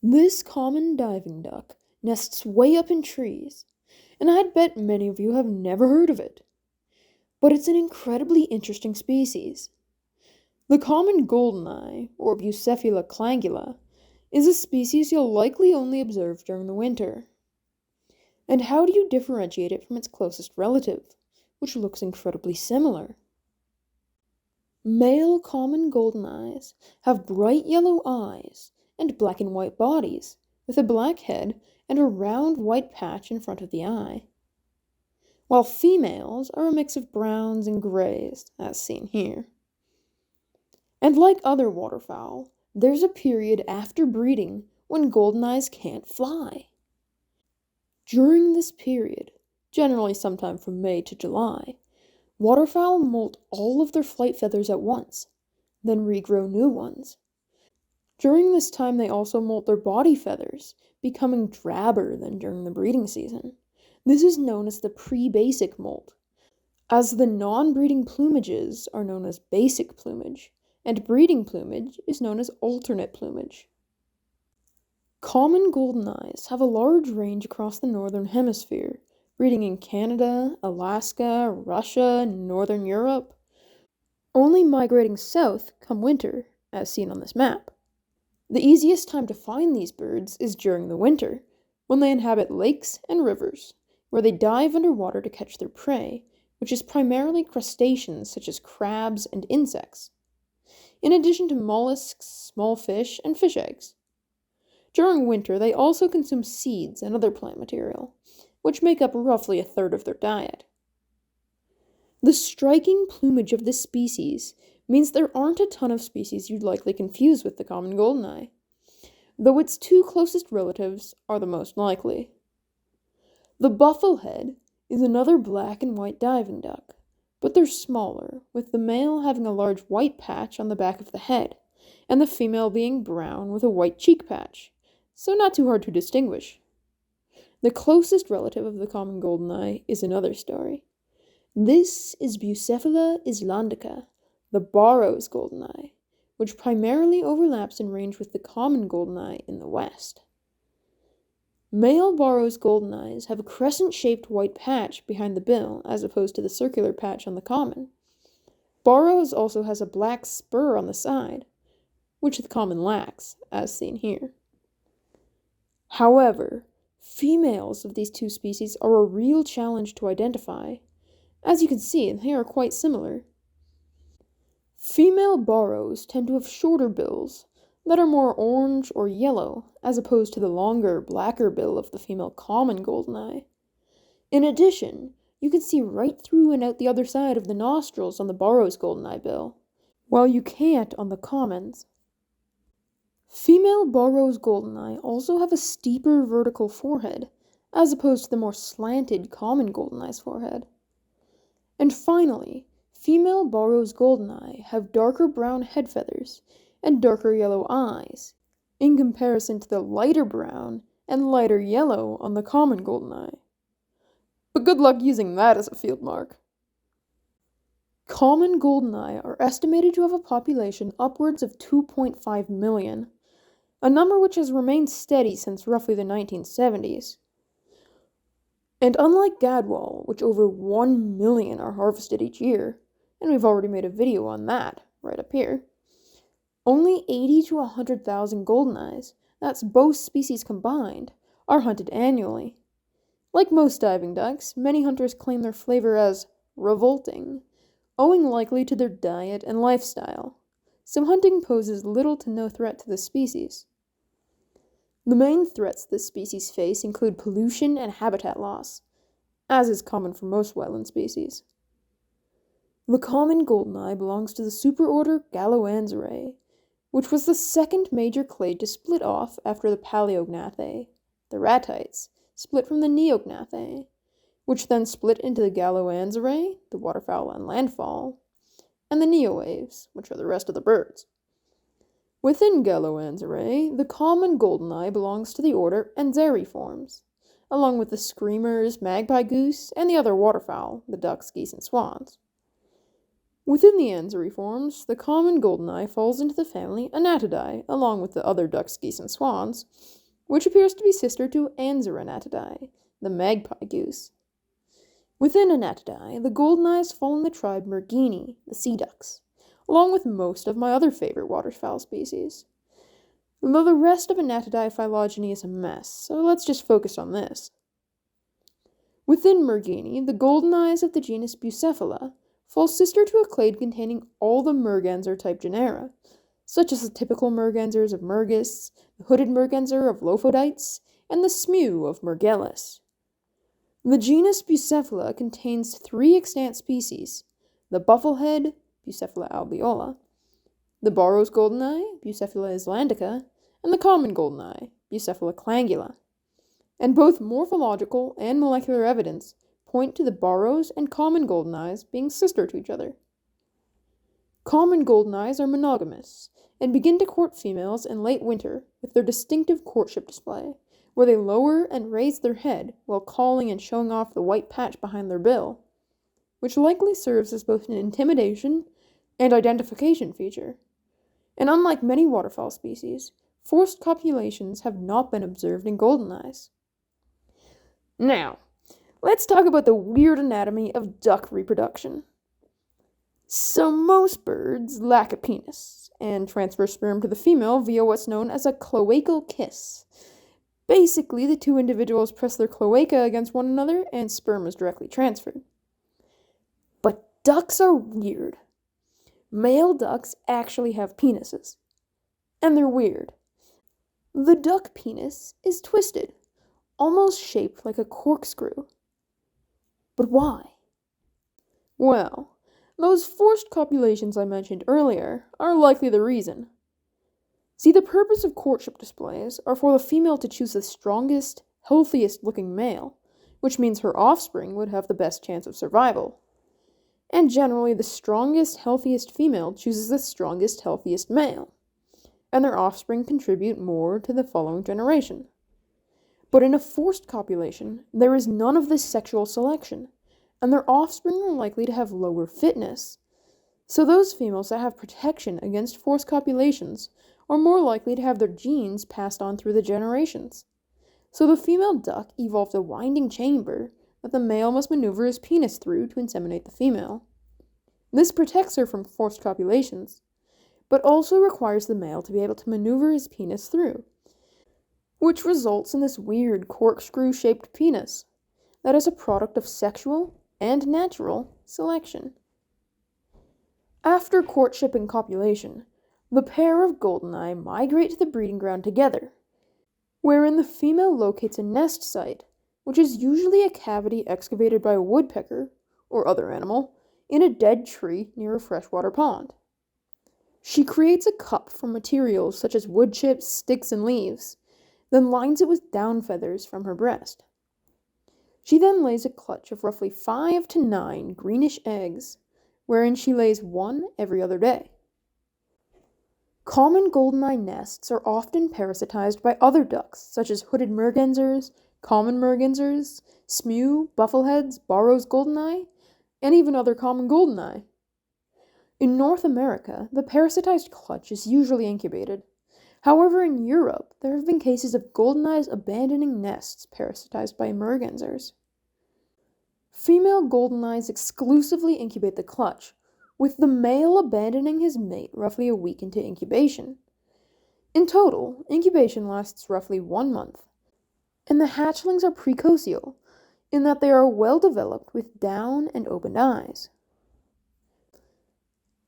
This common diving duck nests way up in trees, and I'd bet many of you have never heard of it. But it's an incredibly interesting species. The common goldeneye, or Bucephala clangula, is a species you'll likely only observe during the winter. And how do you differentiate it from its closest relative, which looks incredibly similar? Male common goldeneyes have bright yellow eyes and black and white bodies, with a black head and a round white patch in front of the eye, while females are a mix of browns and grays, as seen here. And like other waterfowl, there's a period after breeding when goldeneyes can't fly. During this period, generally sometime from May to July, waterfowl molt all of their flight feathers at once, then regrow new ones. During this time, they also molt their body feathers, becoming drabber than during the breeding season. This is known as the pre-basic molt, as the non-breeding plumages are known as basic plumage, and breeding plumage is known as alternate plumage. Common goldeneyes have a large range across the northern hemisphere, breeding in Canada, Alaska, Russia, and northern Europe, only migrating south come winter, as seen on this map. The easiest time to find these birds is during the winter, when they inhabit lakes and rivers, where they dive underwater to catch their prey, which is primarily crustaceans such as crabs and insects, in addition to mollusks, small fish, and fish eggs. During winter, they also consume seeds and other plant material, which make up roughly a third of their diet. The striking plumage of this species means there aren't a ton of species you'd likely confuse with the common goldeneye, though its two closest relatives are the most likely. The bufflehead is another black and white diving duck, but they're smaller, with the male having a large white patch on the back of the head, and the female being brown with a white cheek patch, so not too hard to distinguish. The closest relative of the common goldeneye is another story. This is Bucephala islandica, the Barrow's goldeneye, which primarily overlaps in range with the common goldeneye in the west. Male Barrow's goldeneyes have a crescent-shaped white patch behind the bill as opposed to the circular patch on the common. Barrow's also has a black spur on the side, which the common lacks, as seen here. However, females of these two species are a real challenge to identify. As you can see, they are quite similar. Female Barrows tend to have shorter bills that are more orange or yellow, as opposed to the longer, blacker bill of the female common goldeneye. In addition, you can see right through and out the other side of the nostrils on the Barrow's goldeneye bill, while you can't on the commons. Female Barrow's goldeneye also have a steeper vertical forehead, as opposed to the more slanted common goldeneye's forehead. And finally, female Barrow's goldeneye have darker brown head feathers and darker yellow eyes, in comparison to the lighter brown and lighter yellow on the common goldeneye. But good luck using that as a field mark. Common goldeneye are estimated to have a population upwards of 2.5 million, a number which has remained steady since roughly the 1970s. And unlike gadwall, which over 1 million are harvested each year, and we've already made a video on that, right up here, only 80 to 100,000 goldeneyes, that's both species combined, are hunted annually. Like most diving ducks, many hunters claim their flavor as revolting, owing likely to their diet and lifestyle, so hunting poses little to no threat to the species. The main threats this species face include pollution and habitat loss, as is common for most wetland species. The common goldeneye belongs to the superorder Galloanzerae, which was the second major clade to split off after the Paleognathae. The ratites split from the Neognathae, which then split into the Galloanzerae, the waterfowl and landfall, and the Neoaves, which are the rest of the birds. Within Galloanzerae, the common goldeneye belongs to the order Anzeriformes, along with the screamers, magpie goose, and the other waterfowl, the ducks, geese, and swans. Within the anseriforms, the common goldeneye falls into the family Anatidae, along with the other ducks, geese, and swans, which appears to be sister to Anserenatidae, the magpie goose. Within Anatidae, the goldeneyes fall in the tribe Mergini, the sea ducks, along with most of my other favorite waterfowl species. Though the rest of Anatidae phylogeny is a mess, so let's just focus on this. Within Mergini, the goldeneyes of the genus Bucephala fall sister to a clade containing all the merganser-type genera, such as the typical mergansers of Mergus, the hooded merganser of Lophodites, and the smew of Mergellus. The genus Bucephala contains 3 extant species: the bufflehead, Bucephala alveola, the Barrow's goldeneye, Bucephala islandica, and the common goldeneye, Bucephala clangula. And both morphological and molecular evidence point to the Barrows and common goldeneyes being sister to each other. Common goldeneyes are monogamous and begin to court females in late winter with their distinctive courtship display, where they lower and raise their head while calling and showing off the white patch behind their bill, which likely serves as both an intimidation and identification feature. And unlike many waterfowl species, forced copulations have not been observed in goldeneyes. Now, let's talk about the weird anatomy of duck reproduction. So most birds lack a penis and transfer sperm to the female via what's known as a cloacal kiss. Basically, the 2 individuals press their cloaca against one another and sperm is directly transferred. But ducks are weird. Male ducks actually have penises. And they're weird. The duck penis is twisted, almost shaped like a corkscrew. But why? Well, those forced copulations I mentioned earlier are likely the reason. See, the purpose of courtship displays are for the female to choose the strongest, healthiest looking male, which means her offspring would have the best chance of survival. And generally, the strongest, healthiest female chooses the strongest, healthiest male, and their offspring contribute more to the following generation. But in a forced copulation, there is none of this sexual selection, and their offspring are likely to have lower fitness. So those females that have protection against forced copulations are more likely to have their genes passed on through the generations. So the female duck evolved a winding chamber that the male must maneuver his penis through to inseminate the female. This protects her from forced copulations, but also requires the male to be able to maneuver his penis through, which results in this weird corkscrew-shaped penis that is a product of sexual and natural selection. After courtship and copulation, the pair of goldeneye migrate to the breeding ground together, wherein the female locates a nest site, which is usually a cavity excavated by a woodpecker, or other animal, in a dead tree near a freshwater pond. She creates a cup from materials such as wood chips, sticks, and leaves, then lines it with down feathers from her breast. She then lays a clutch of roughly 5 to 9 greenish eggs, wherein she lays 1 every other day. Common goldeneye nests are often parasitized by other ducks, such as hooded mergansers, common mergansers, smew, buffleheads, Barrow's goldeneye, and even other common goldeneye. In North America, the parasitized clutch is usually incubated. However, in Europe, there have been cases of goldeneyes abandoning nests parasitized by mergansers. Female goldeneyes exclusively incubate the clutch, with the male abandoning his mate roughly a week into incubation. In total, incubation lasts roughly 1 month, and the hatchlings are precocial, in that they are well developed with down and opened eyes.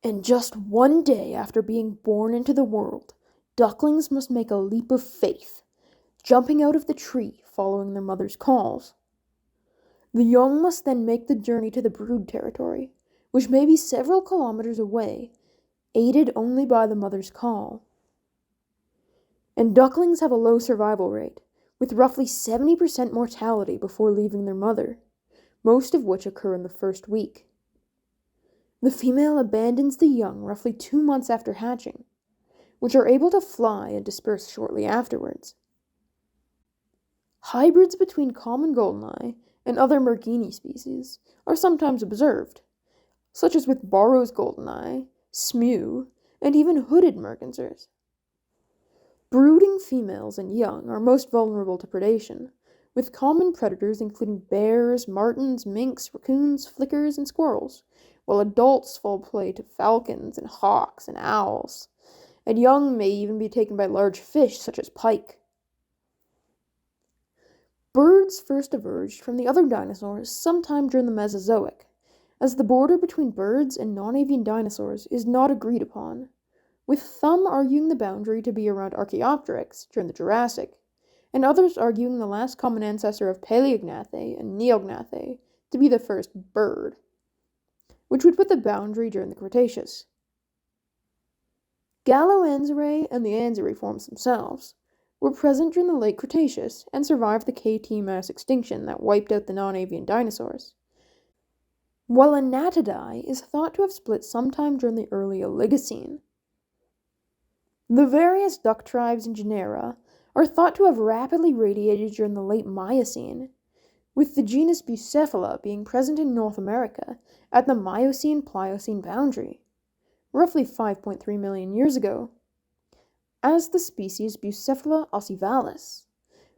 And just 1 day after being born into the world, ducklings must make a leap of faith, jumping out of the tree following their mother's calls. The young must then make the journey to the brood territory, which may be several kilometers away, aided only by the mother's call. And ducklings have a low survival rate, with roughly 70% mortality before leaving their mother, most of which occur in the first week. The female abandons the young roughly 2 months after hatching, which are able to fly and disperse shortly afterwards. Hybrids between common goldeneye and other Mergini species are sometimes observed, such as with Barrow's goldeneye, smew, and even hooded mergansers. Brooding females and young are most vulnerable to predation, with common predators including bears, martens, minks, raccoons, flickers, and squirrels, while adults fall prey to falcons and hawks and owls, and young may even be taken by large fish such as pike. Birds first emerged from the other dinosaurs sometime during the Mesozoic, as the border between birds and non-avian dinosaurs is not agreed upon, with some arguing the boundary to be around Archaeopteryx during the Jurassic, and others arguing the last common ancestor of Paleognathae and Neognathae to be the first bird, which would put the boundary during the Cretaceous. Galloanzarae and the Anzariforms themselves were present during the late Cretaceous and survived the KT mass extinction that wiped out the non-avian dinosaurs, while Anatidae is thought to have split sometime during the early Oligocene. The various duck tribes and genera are thought to have rapidly radiated during the late Miocene, with the genus Bucephala being present in North America at the Miocene-Pliocene boundary, roughly 5.3 million years ago, as the species Bucephala ossivalis,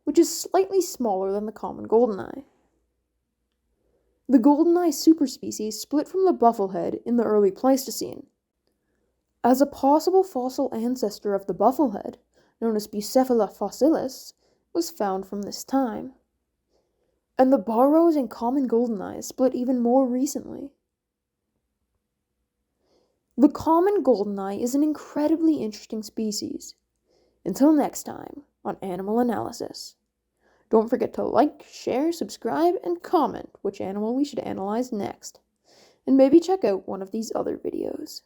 which is slightly smaller than the common goldeneye. The goldeneye superspecies split from the bufflehead in the early Pleistocene, as a possible fossil ancestor of the bufflehead, known as Bucephala fossilis, was found from this time. And the Barrows and common goldeneyes split even more recently. The common goldeneye is an incredibly interesting species. Until next time on Animal Analysis. Don't forget to like, share, subscribe, and comment which animal we should analyze next. And maybe check out one of these other videos.